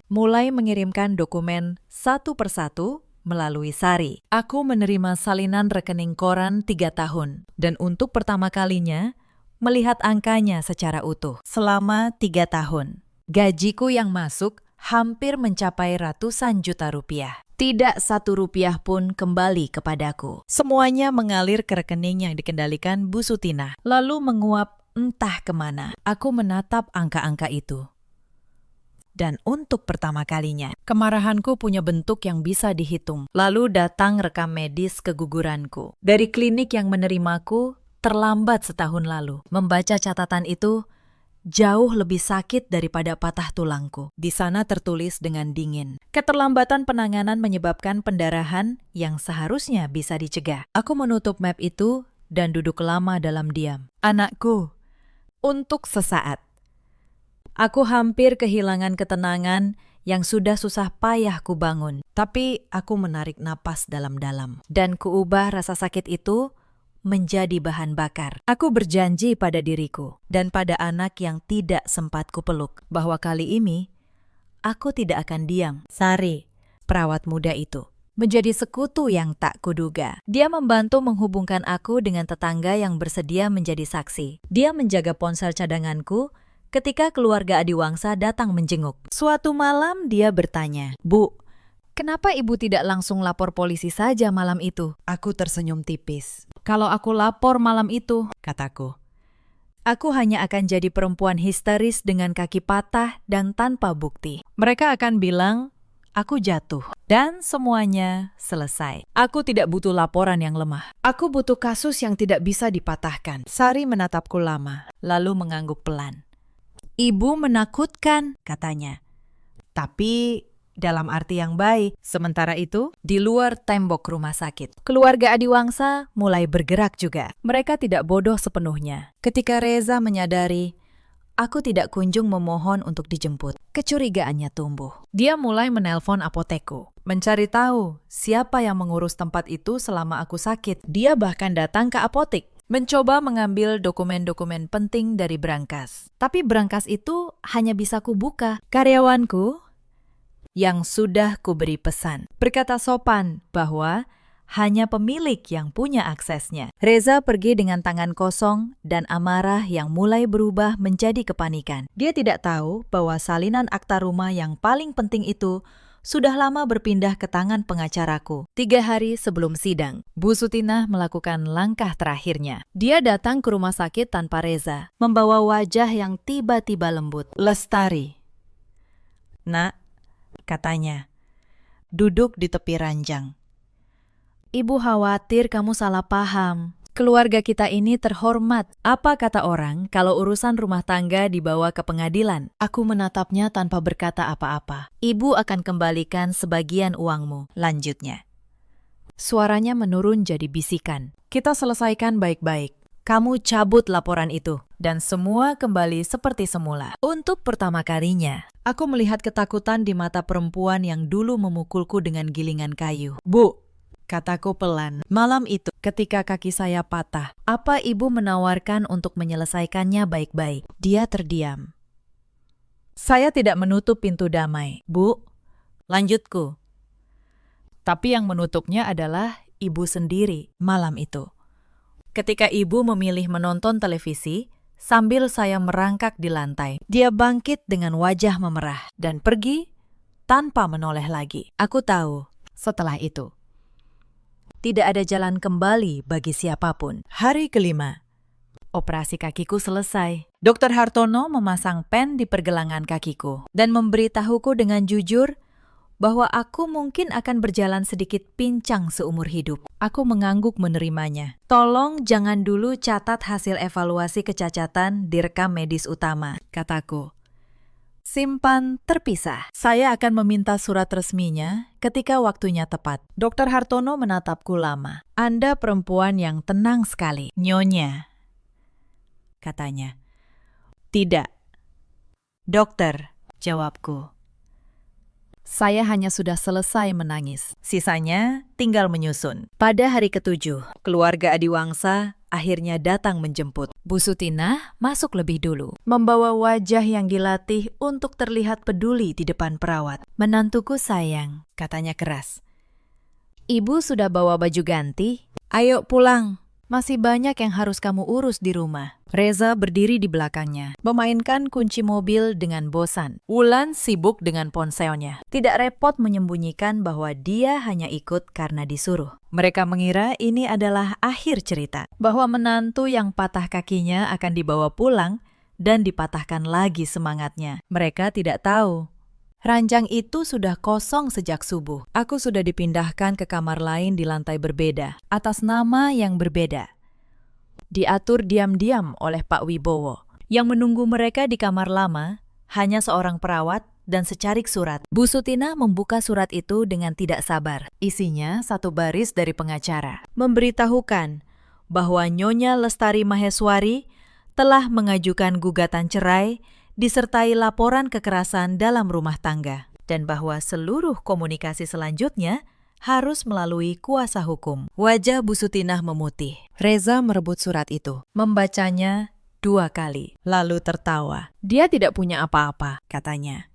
mulai mengirimkan dokumen satu persatu melalui Sari. Aku menerima salinan rekening koran 3 tahun, dan untuk pertama kalinya melihat angkanya secara utuh. Selama 3 tahun, gajiku yang masuk hampir mencapai ratusan juta rupiah. Tidak satu rupiah pun kembali kepadaku. Semuanya mengalir ke rekening yang dikendalikan Bu Sutina, lalu menguap entah kemana. Aku menatap angka-angka itu. Dan untuk pertama kalinya, kemarahanku punya bentuk yang bisa dihitung. Lalu datang rekam medis keguguranku. Dari klinik yang menerimaku terlambat setahun lalu. Membaca catatan itu jauh lebih sakit daripada patah tulangku. Di sana tertulis dengan dingin, keterlambatan penanganan menyebabkan pendarahan yang seharusnya bisa dicegah. Aku menutup map itu dan duduk lama dalam diam. Anakku, untuk sesaat, aku hampir kehilangan ketenangan yang sudah susah payah ku bangun. Tapi aku menarik napas dalam-dalam dan kuubah rasa sakit itu menjadi bahan bakar. Aku berjanji pada diriku dan pada anak yang tidak sempat kupeluk bahwa kali ini aku tidak akan diam. Sari, perawat muda itu, menjadi sekutu yang tak kuduga. Dia membantu menghubungkan aku dengan tetangga yang bersedia menjadi saksi. Dia menjaga ponsel cadanganku ketika keluarga Adiwangsa datang menjenguk. Suatu malam dia bertanya, "Bu, kenapa ibu tidak langsung lapor polisi saja malam itu?" Aku tersenyum tipis. "Kalau aku lapor malam itu," kataku, "aku hanya akan jadi perempuan histeris dengan kaki patah dan tanpa bukti. Mereka akan bilang aku jatuh dan semuanya selesai. Aku tidak butuh laporan yang lemah. Aku butuh kasus yang tidak bisa dipatahkan." Sari menatapku lama, lalu mengangguk pelan. "Ibu menakutkan," katanya. "Tapi dalam arti yang baik." Sementara itu, di luar tembok rumah sakit, keluarga Adiwangsa mulai bergerak juga. Mereka tidak bodoh sepenuhnya. Ketika Reza menyadari aku tidak kunjung memohon untuk dijemput, kecurigaannya tumbuh. Dia mulai menelpon apotekku, mencari tahu siapa yang mengurus tempat itu selama aku sakit. Dia bahkan datang ke apotek, mencoba mengambil dokumen-dokumen penting dari brankas. Tapi brankas itu hanya bisa kubuka. Karyawanku yang sudah kuberi pesan berkata sopan bahwa hanya pemilik yang punya aksesnya. Reza pergi dengan tangan kosong dan amarah yang mulai berubah menjadi kepanikan. Dia tidak tahu bahwa salinan akta rumah yang paling penting itu sudah lama berpindah ke tangan pengacaraku. 3 hari sebelum sidang, Bu Sutina melakukan langkah terakhirnya. Dia datang ke rumah sakit tanpa Reza, membawa wajah yang tiba-tiba lembut. "Lestari, Nak," katanya, duduk di tepi ranjang. "Ibu khawatir kamu salah paham." Keluarga kita ini terhormat. Apa kata orang kalau urusan rumah tangga dibawa ke pengadilan? Aku menatapnya tanpa berkata apa-apa. Ibu akan kembalikan sebagian uangmu, lanjutnya. Suaranya menurun jadi bisikan. Kita selesaikan baik-baik. Kamu cabut laporan itu. Dan semua kembali seperti semula. Untuk pertama kalinya, aku melihat ketakutan di mata perempuan yang dulu memukulku dengan gilingan kayu. Bu, kataku pelan. Malam itu, ketika kaki saya patah, apa ibu menawarkan untuk menyelesaikannya baik-baik? Dia terdiam. Saya tidak menutup pintu damai. Bu, lanjutku. Tapi yang menutupnya adalah ibu sendiri malam itu. Ketika ibu memilih menonton televisi, sambil saya merangkak di lantai, dia bangkit dengan wajah memerah dan pergi tanpa menoleh lagi. Aku tahu, setelah itu, tidak ada jalan kembali bagi siapapun. Hari kelima, operasi kakiku selesai. Dr. Hartono memasang pen di pergelangan kakiku dan memberitahuku dengan jujur bahwa aku mungkin akan berjalan sedikit pincang seumur hidup. Aku mengangguk menerimanya. Tolong jangan dulu catat hasil evaluasi kecacatan di rekam medis utama, kataku. Simpan terpisah. Saya akan meminta surat resminya ketika waktunya tepat. Dr. Hartono menatapku lama. Anda perempuan yang tenang sekali, Nyonya, katanya. Tidak. Dokter, jawabku. Saya hanya sudah selesai menangis. Sisanya tinggal menyusun. Pada hari ketujuh, keluarga Adiwangsa akhirnya datang menjemput. Bu Sutina masuk lebih dulu, membawa wajah yang dilatih untuk terlihat peduli di depan perawat. Menantuku sayang, katanya keras. Ibu sudah bawa baju ganti? Ayo pulang. Masih banyak yang harus kamu urus di rumah. Reza berdiri di belakangnya, memainkan kunci mobil dengan bosan. Wulan sibuk dengan ponselnya. Tidak repot menyembunyikan bahwa dia hanya ikut karena disuruh. Mereka mengira ini adalah akhir cerita, bahwa menantu yang patah kakinya akan dibawa pulang dan dipatahkan lagi semangatnya. Mereka tidak tahu. Ranjang itu sudah kosong sejak subuh. Aku sudah dipindahkan ke kamar lain di lantai berbeda, atas nama yang berbeda. Diatur diam-diam oleh Pak Wibowo. Yang menunggu mereka di kamar lama hanya seorang perawat dan secarik surat. Bu Sutina membuka surat itu dengan tidak sabar. Isinya satu baris dari pengacara. Memberitahukan bahwa Nyonya Lestari Maheswari telah mengajukan gugatan cerai disertai laporan kekerasan dalam rumah tangga, dan bahwa seluruh komunikasi selanjutnya harus melalui kuasa hukum. Wajah Bu Sutinah memutih. Reza merebut surat itu, membacanya 2 kali, lalu tertawa. Dia tidak punya apa-apa, katanya.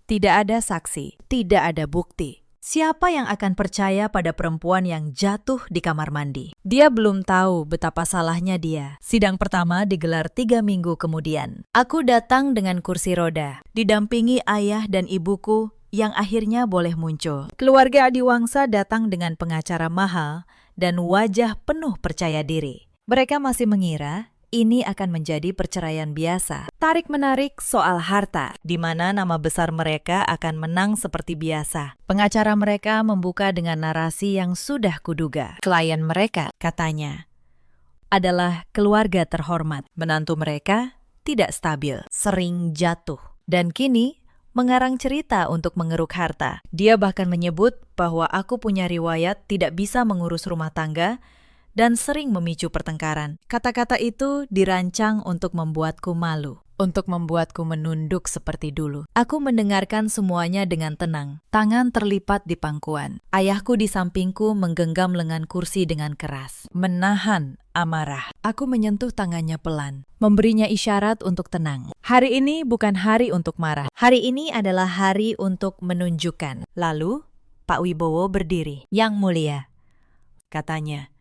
Tidak ada saksi, tidak ada bukti. Siapa yang akan percaya pada perempuan yang jatuh di kamar mandi? Dia belum tahu betapa salahnya dia. Sidang pertama digelar 3 minggu kemudian. Aku datang dengan kursi roda, didampingi ayah dan ibuku yang akhirnya boleh muncul. Keluarga Adiwangsa datang dengan pengacara mahal dan wajah penuh percaya diri. Mereka masih mengira ini akan menjadi perceraian biasa. Tarik-menarik soal harta, di mana nama besar mereka akan menang seperti biasa. Pengacara mereka membuka dengan narasi yang sudah kuduga. Klien mereka, katanya, adalah keluarga terhormat. Menantu mereka tidak stabil, sering jatuh. Dan kini mengarang cerita untuk mengeruk harta. Dia bahkan menyebut bahwa aku punya riwayat tidak bisa mengurus rumah tangga dan sering memicu pertengkaran. Kata-kata itu dirancang untuk membuatku malu, untuk membuatku menunduk seperti dulu. Aku mendengarkan semuanya dengan tenang, tangan terlipat di pangkuan. Ayahku di sampingku menggenggam lengan kursi dengan keras, menahan amarah. Aku menyentuh tangannya pelan, memberinya isyarat untuk tenang. Hari ini bukan hari untuk marah. Hari ini adalah hari untuk menunjukkan. Lalu, Pak Wibowo berdiri. Yang mulia, katanya,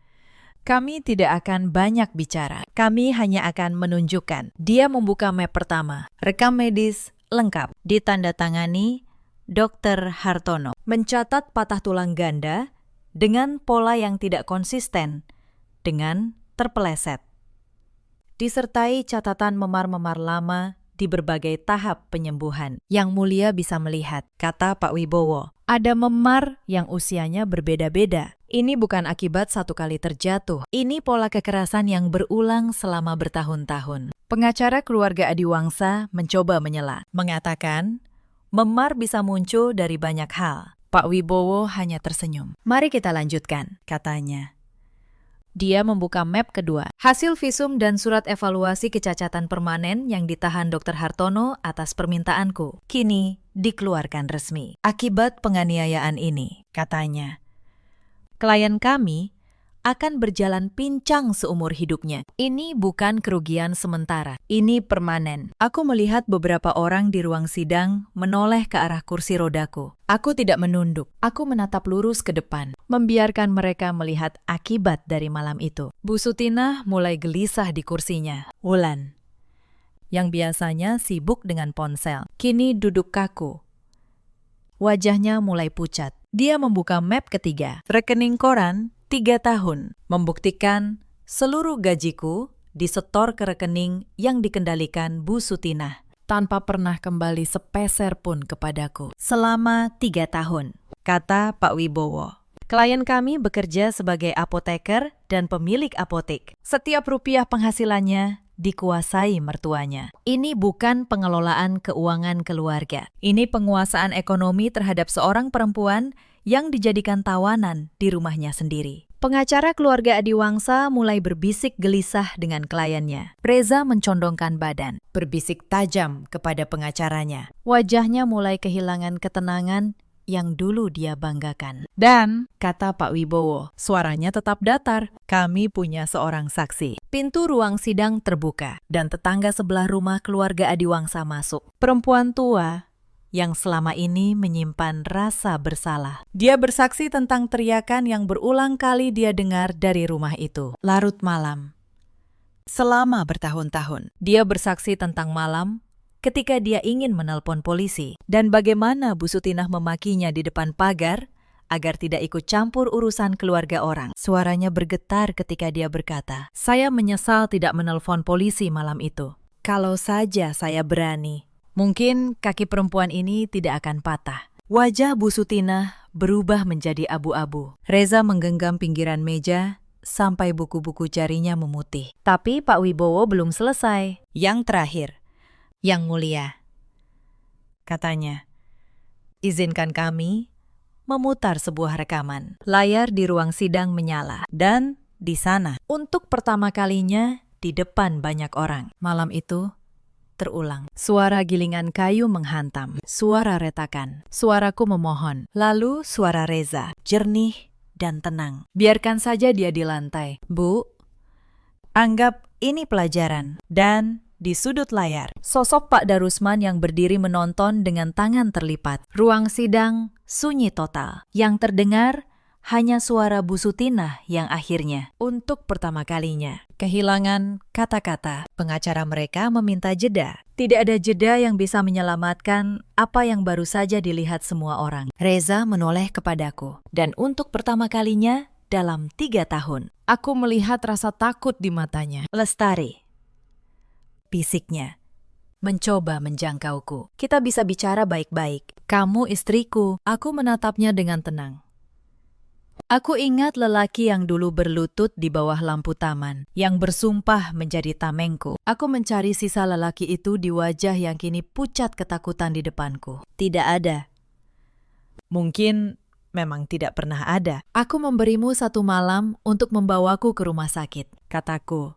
kami tidak akan banyak bicara. Kami hanya akan menunjukkan. Dia membuka map pertama. Rekam medis lengkap. Ditandatangani Dr. Hartono. Mencatat patah tulang ganda dengan pola yang tidak konsisten, dengan terpeleset. Disertai catatan memar-memar lama di berbagai tahap penyembuhan. Yang mulia bisa melihat, kata Pak Wibowo. Ada memar yang usianya berbeda-beda. Ini bukan akibat satu kali terjatuh. Ini pola kekerasan yang berulang selama bertahun-tahun. Pengacara keluarga Adiwangsa mencoba menyela, mengatakan, memar bisa muncul dari banyak hal. Pak Wibowo hanya tersenyum. Mari kita lanjutkan, katanya. Dia membuka map kedua. Hasil visum dan surat evaluasi kecacatan permanen yang ditahan Dr. Hartono atas permintaanku. Kini dikeluarkan resmi. Akibat penganiayaan ini, katanya. Klien kami akan berjalan pincang seumur hidupnya. Ini bukan kerugian sementara, ini permanen. Aku melihat beberapa orang di ruang sidang menoleh ke arah kursi rodaku. Aku tidak menunduk, aku menatap lurus ke depan, membiarkan mereka melihat akibat dari malam itu. Bu Sutinah mulai gelisah di kursinya. Wulan, yang biasanya sibuk dengan ponsel, kini duduk kaku. Wajahnya mulai pucat. Dia membuka map ketiga, rekening koran 3 tahun, membuktikan seluruh gajiku disetor ke rekening yang dikendalikan Bu Sutinah, tanpa pernah kembali sepeser pun kepadaku. Selama 3 tahun, kata Pak Wibowo. Klien kami bekerja sebagai apoteker dan pemilik apotek. Setiap rupiah penghasilannya dikuasai mertuanya. Ini bukan pengelolaan keuangan keluarga. Ini penguasaan ekonomi terhadap seorang perempuan yang dijadikan tawanan di rumahnya sendiri. Pengacara keluarga Adiwangsa mulai berbisik gelisah dengan kliennya. Reza mencondongkan badan, berbisik tajam kepada pengacaranya. Wajahnya mulai kehilangan ketenangan yang dulu dia banggakan. Dan, kata Pak Wibowo, suaranya tetap datar. Kami punya seorang saksi. Pintu ruang sidang terbuka, dan tetangga sebelah rumah keluarga Adiwangsa masuk. Perempuan tua yang selama ini menyimpan rasa bersalah. Dia bersaksi tentang teriakan yang berulang kali dia dengar dari rumah itu. Larut malam. Selama bertahun-tahun, dia bersaksi tentang malam ketika dia ingin menelpon polisi, dan bagaimana Bu Sutinah memakinya di depan pagar agar tidak ikut campur urusan keluarga orang. Suaranya bergetar ketika dia berkata, "Saya menyesal tidak menelpon polisi malam itu. Kalau saja saya berani, mungkin kaki perempuan ini tidak akan patah." Wajah Bu Sutinah berubah menjadi abu-abu. Reza menggenggam pinggiran meja sampai buku-buku jarinya memutih. Tapi Pak Wibowo belum selesai. Yang terakhir, Yang Mulia, katanya, izinkan kami memutar sebuah rekaman. Layar di ruang sidang menyala, dan di sana, untuk pertama kalinya di depan banyak orang, malam itu terulang. Suara gilingan kayu menghantam, suara retakan, suaraku memohon, lalu suara Reza, jernih dan tenang. Biarkan saja dia di lantai. Bu, anggap ini pelajaran. Dan di sudut layar, sosok Pak Darusman yang berdiri menonton dengan tangan terlipat. Ruang sidang sunyi total. Yang terdengar hanya suara Bu Sutinah yang akhirnya, untuk pertama kalinya, kehilangan kata-kata. Pengacara mereka meminta jeda. Tidak ada jeda yang bisa menyelamatkan apa yang baru saja dilihat semua orang. Reza menoleh kepadaku. Dan untuk pertama kalinya dalam 3 tahun, aku melihat rasa takut di matanya. Lestari, bisiknya, mencoba menjangkauku. Kita bisa bicara baik-baik. Kamu istriku. Aku menatapnya dengan tenang. Aku ingat lelaki yang dulu berlutut di bawah lampu taman, yang bersumpah menjadi tamengku. Aku mencari sisa lelaki itu di wajah yang kini pucat ketakutan di depanku. Tidak ada. Mungkin memang tidak pernah ada. Aku memberimu 1 malam untuk membawaku ke rumah sakit, kataku.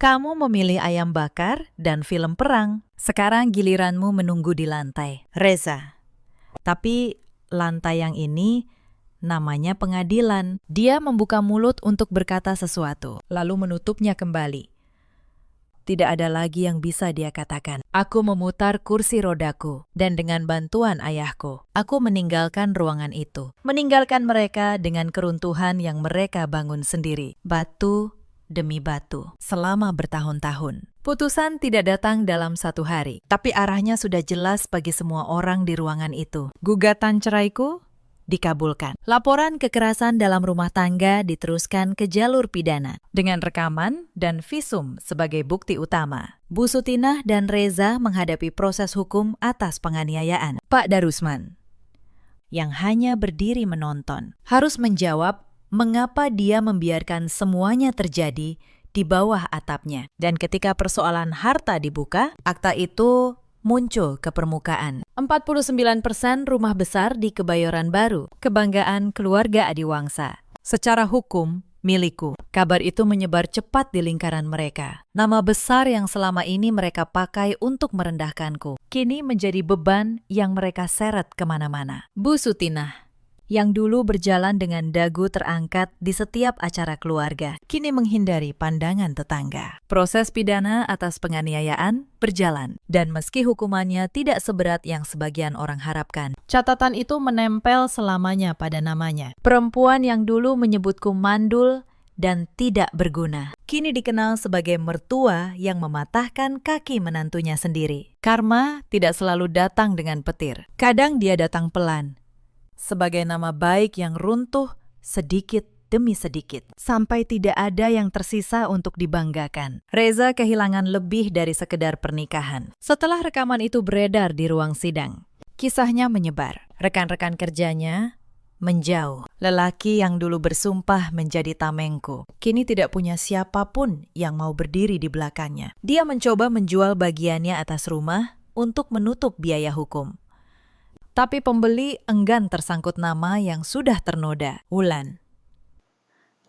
Kamu memilih ayam bakar dan film perang. Sekarang giliranmu menunggu di lantai, Reza. Tapi lantai yang ini namanya pengadilan. Dia membuka mulut untuk berkata sesuatu, lalu menutupnya kembali. Tidak ada lagi yang bisa dia katakan. Aku memutar kursi rodaku, dan dengan bantuan ayahku, aku meninggalkan ruangan itu. Meninggalkan mereka dengan keruntuhan yang mereka bangun sendiri. Batu demi batu, selama bertahun-tahun. Putusan tidak datang dalam 1 hari, tapi arahnya sudah jelas bagi semua orang di ruangan itu. Gugatan ceraiku dikabulkan. Laporan kekerasan dalam rumah tangga diteruskan ke jalur pidana, dengan rekaman dan visum sebagai bukti utama. Bu Sutinah dan Reza menghadapi proses hukum atas penganiayaan. Pak Darusman, yang hanya berdiri menonton, harus menjawab Mengapa dia membiarkan semuanya terjadi di bawah atapnya? Dan ketika persoalan harta dibuka, akta itu muncul ke permukaan. 49% rumah besar di Kebayoran Baru, kebanggaan keluarga Adiwangsa. Secara hukum, milikku. Kabar itu menyebar cepat di lingkaran mereka. Nama besar yang selama ini mereka pakai untuk merendahkanku, kini menjadi beban yang mereka seret kemana-mana. Bu Sutinah, yang dulu berjalan dengan dagu terangkat di setiap acara keluarga, kini menghindari pandangan tetangga. Proses pidana atas penganiayaan berjalan, dan meski hukumannya tidak seberat yang sebagian orang harapkan, catatan itu menempel selamanya pada namanya. Perempuan yang dulu menyebutku mandul dan tidak berguna, kini dikenal sebagai mertua yang mematahkan kaki menantunya sendiri. Karma tidak selalu datang dengan petir. Kadang dia datang pelan, sebagai nama baik yang runtuh sedikit demi sedikit, sampai tidak ada yang tersisa untuk dibanggakan. Reza kehilangan lebih dari sekedar pernikahan. Setelah rekaman itu beredar di ruang sidang, kisahnya menyebar. Rekan-rekan kerjanya menjauh. Lelaki yang dulu bersumpah menjadi tamengku, kini tidak punya siapapun yang mau berdiri di belakangnya. Dia mencoba menjual bagiannya atas rumah untuk menutup biaya hukum. Tapi pembeli enggan tersangkut nama yang sudah ternoda. Wulan,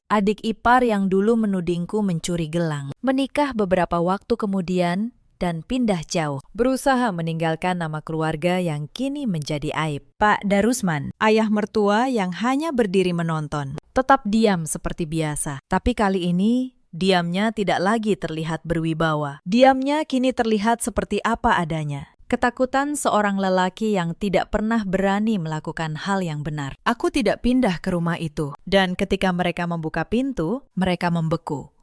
adik ipar yang dulu menudingku mencuri gelang, menikah beberapa waktu kemudian dan pindah jauh, berusaha meninggalkan nama keluarga yang kini menjadi aib. Pak Darusman, ayah mertua yang hanya berdiri menonton, tetap diam seperti biasa. Tapi kali ini, diamnya tidak lagi terlihat berwibawa. Diamnya kini terlihat seperti apa adanya. Ketakutan seorang lelaki yang tidak pernah berani melakukan hal yang benar. Aku tidak pindah ke rumah itu, dan ketika mereka membuka pintu, mereka membeku.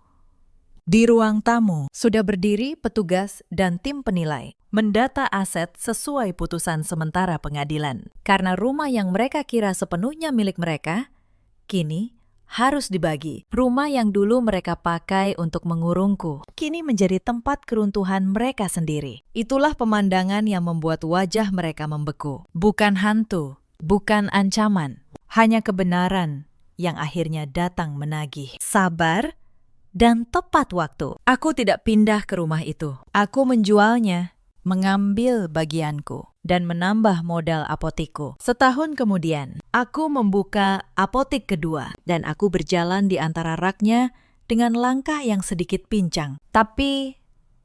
Di ruang tamu, sudah berdiri petugas dan tim penilai, mendata aset sesuai putusan sementara pengadilan. Karena rumah yang mereka kira sepenuhnya milik mereka, kini harus dibagi. Rumah yang dulu mereka pakai untuk mengurungku, kini menjadi tempat keruntuhan mereka sendiri. Itulah pemandangan yang membuat wajah mereka membeku. Bukan hantu, bukan ancaman, hanya kebenaran yang akhirnya datang menagih. Sabar dan tepat waktu. Aku tidak pindah ke rumah itu. Aku menjualnya, mengambil bagianku, dan menambah modal apotikku. Setahun kemudian, aku membuka apotik kedua, dan aku berjalan di antara raknya dengan langkah yang sedikit pincang, tapi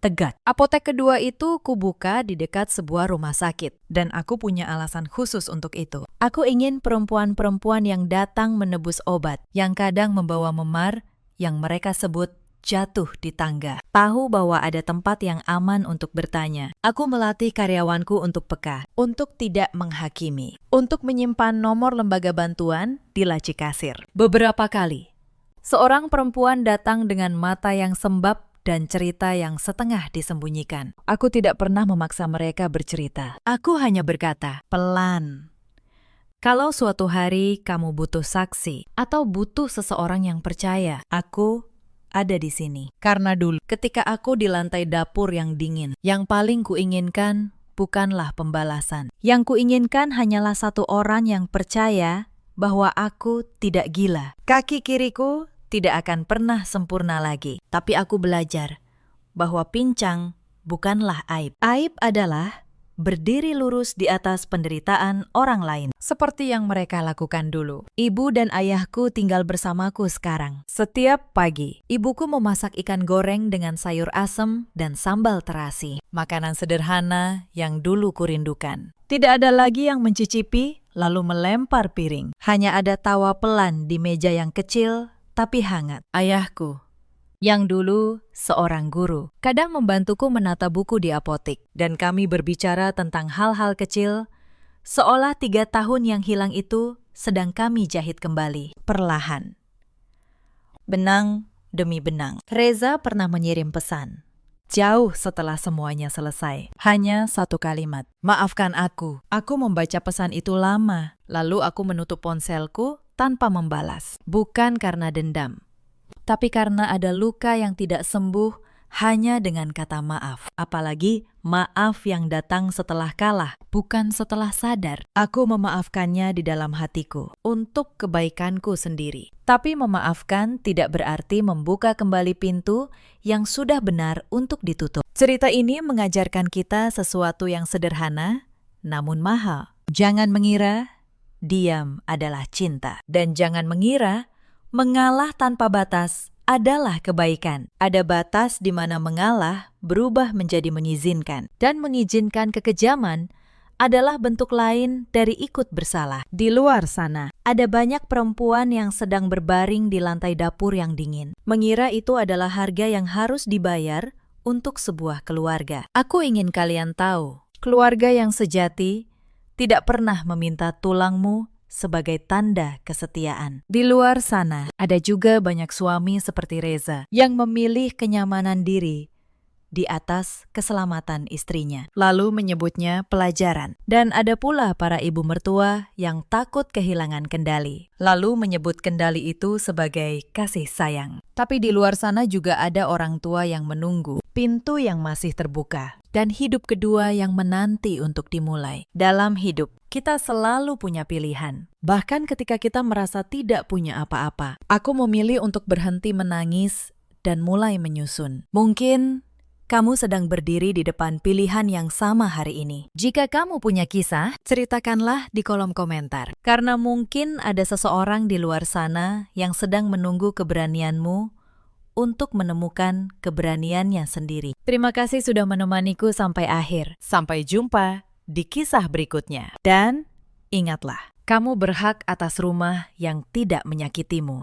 tegat. Apotek kedua itu kubuka di dekat sebuah rumah sakit, dan aku punya alasan khusus untuk itu. Aku ingin perempuan-perempuan yang datang menebus obat, yang kadang membawa memar, yang mereka sebut jatuh di tangga, tahu bahwa ada tempat yang aman untuk bertanya. Aku melatih karyawanku untuk peka, untuk tidak menghakimi, untuk menyimpan nomor lembaga bantuan di laci kasir. Beberapa kali, seorang perempuan datang dengan mata yang sembab dan cerita yang setengah disembunyikan. Aku tidak pernah memaksa mereka bercerita. Aku hanya berkata, pelan. Kalau suatu hari kamu butuh saksi atau butuh seseorang yang percaya, aku ada di sini. Karena dulu, ketika aku di lantai dapur yang dingin, yang paling kuinginkan bukanlah pembalasan. Yang kuinginkan hanyalah satu orang yang percaya bahwa aku tidak gila. Kaki kiriku tidak akan pernah sempurna lagi. Tapi aku belajar bahwa pincang bukanlah aib. Aib adalah berdiri lurus di atas penderitaan orang lain, seperti yang mereka lakukan dulu. Ibu dan ayahku tinggal bersamaku sekarang. Setiap pagi, ibuku memasak ikan goreng dengan sayur asem dan sambal terasi. Makanan sederhana yang dulu kurindukan. Tidak ada lagi yang mencicipi lalu melempar piring. Hanya ada tawa pelan di meja yang kecil tapi hangat. Ayahku, yang dulu seorang guru, kadang membantuku menata buku di apotik, dan kami berbicara tentang hal-hal kecil, seolah 3 tahun yang hilang itu sedang kami jahit kembali, perlahan. Benang demi benang. Reza pernah mengirim pesan. Jauh setelah semuanya selesai, hanya satu kalimat. Maafkan aku membaca pesan itu lama, lalu aku menutup ponselku tanpa membalas. Bukan karena dendam, tapi karena ada luka yang tidak sembuh hanya dengan kata maaf. Apalagi maaf yang datang setelah kalah, bukan setelah sadar. Aku memaafkannya di dalam hatiku untuk kebaikanku sendiri. Tapi memaafkan tidak berarti membuka kembali pintu yang sudah benar untuk ditutup. Cerita ini mengajarkan kita sesuatu yang sederhana, namun mahal. Jangan mengira diam adalah cinta. Dan jangan mengira mengalah tanpa batas adalah kebaikan. Ada batas di mana mengalah berubah menjadi mengizinkan. Dan mengizinkan kekejaman adalah bentuk lain dari ikut bersalah. Di luar sana, ada banyak perempuan yang sedang berbaring di lantai dapur yang dingin. Mengira itu adalah harga yang harus dibayar untuk sebuah keluarga. Aku ingin kalian tahu, keluarga yang sejati tidak pernah meminta tulangmu sebagai tanda kesetiaan. Di luar sana, ada juga banyak suami seperti Reza yang memilih kenyamanan diri di atas keselamatan istrinya, lalu menyebutnya pelajaran. Dan ada pula para ibu mertua yang takut kehilangan kendali, lalu menyebut kendali itu sebagai kasih sayang. Tapi di luar sana juga ada orang tua yang menunggu, pintu yang masih terbuka, dan hidup kedua yang menanti untuk dimulai. Dalam hidup, kita selalu punya pilihan. Bahkan ketika kita merasa tidak punya apa-apa, aku memilih untuk berhenti menangis dan mulai menyusun. Mungkin kamu sedang berdiri di depan pilihan yang sama hari ini. Jika kamu punya kisah, ceritakanlah di kolom komentar. Karena mungkin ada seseorang di luar sana yang sedang menunggu keberanianmu untuk menemukan keberaniannya sendiri. Terima kasih sudah menemaniku sampai akhir. Sampai jumpa di kisah berikutnya. Dan ingatlah, kamu berhak atas rumah yang tidak menyakitimu.